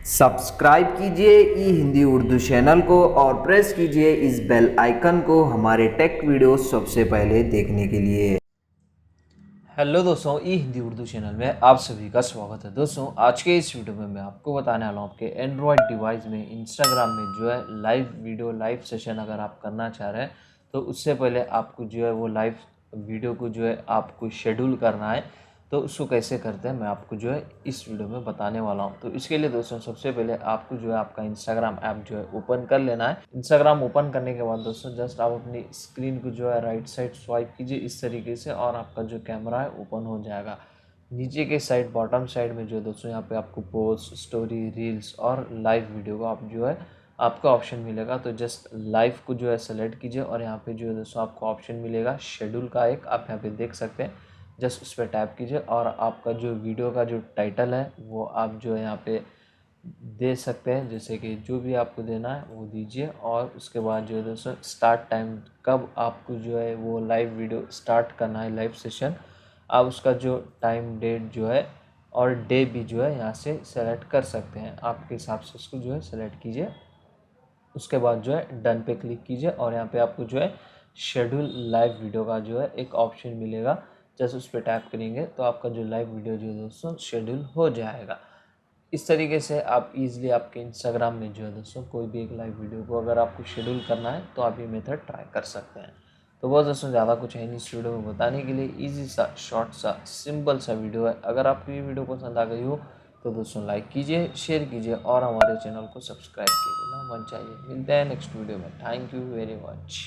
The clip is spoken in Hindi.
सब्सक्राइब कीजिए ई हिंदी उर्दू चैनल को और प्रेस कीजिए इस बेल आइकन को हमारे टेक वीडियोस सबसे पहले देखने के लिए। हेलो दोस्तों, ई हिंदी उर्दू चैनल में आप सभी का स्वागत है। दोस्तों, आज के इस वीडियो में मैं आपको बताने वाला हूँ आपके एंड्रॉयड डिवाइस में इंस्टाग्राम में जो है लाइव वीडियो लाइव सेशन अगर आप करना चाह रहे हैं तो उससे पहले आपको जो है वो लाइव वीडियो को जो है आपको शेड्यूल करना है। तो उसको कैसे करते हैं मैं आपको जो है इस वीडियो में बताने वाला हूँ। तो इसके लिए दोस्तों सबसे पहले आपको जो है आपका इंस्टाग्राम ऐप जो है ओपन कर लेना है। इंस्टाग्राम ओपन करने के बाद दोस्तों जस्ट आप अपनी स्क्रीन को जो है राइट साइड स्वाइप कीजिए इस तरीके से और आपका जो कैमरा है ओपन हो जाएगा। नीचे के साइड बॉटम साइड में जो है दोस्तों यहाँ पे आपको पोस्ट, स्टोरी, रील्स और लाइव वीडियो का आप जो है आपका ऑप्शन मिलेगा। तो जस्ट लाइव को जो है सेलेक्ट कीजिए और यहाँ पे जो है दोस्तों आपको ऑप्शन मिलेगा शेड्यूल का एक, आप यहाँ पे देख सकते हैं। जस्ट उस पर टैप कीजिए और आपका जो वीडियो का जो टाइटल है वो आप जो है यहाँ पे दे सकते हैं, जैसे कि जो भी आपको देना है वो दीजिए। और उसके बाद जो है दोस्तों स्टार्ट टाइम, कब आपको जो है वो लाइव वीडियो स्टार्ट करना है लाइव सेशन, आप उसका जो टाइम डेट जो है और डे भी जो है यहाँ से सेलेक्ट कर सकते हैं। आपके हिसाब से उसको जो है सेलेक्ट कीजिए। उसके बाद जो है डन पे क्लिक कीजिए और यहाँ पे आपको जो है शेड्यूल लाइव वीडियो का जो है एक ऑप्शन मिलेगा। जैसे उस पर टैप करेंगे तो आपका जो लाइव वीडियो जो है दोस्तों शेड्यूल हो जाएगा। इस तरीके से आप इजीली आपके इंस्टाग्राम में जो है दोस्तों कोई भी एक लाइव वीडियो को अगर आपको शेड्यूल करना है तो आप ये मेथड ट्राई कर सकते हैं। तो बस दोस्तों ज़्यादा कुछ है नहीं इस वीडियो में बताने के लिए, इजी सा शॉर्ट सा सिंपल सा वीडियो है। अगर आपको ये वीडियो पसंद आ गई हो तो दोस्तों लाइक कीजिए, शेयर कीजिए और हमारे चैनल को सब्सक्राइब किए बिना मन चाहिए। मिलते हैं नेक्स्ट वीडियो में। Thank you very much.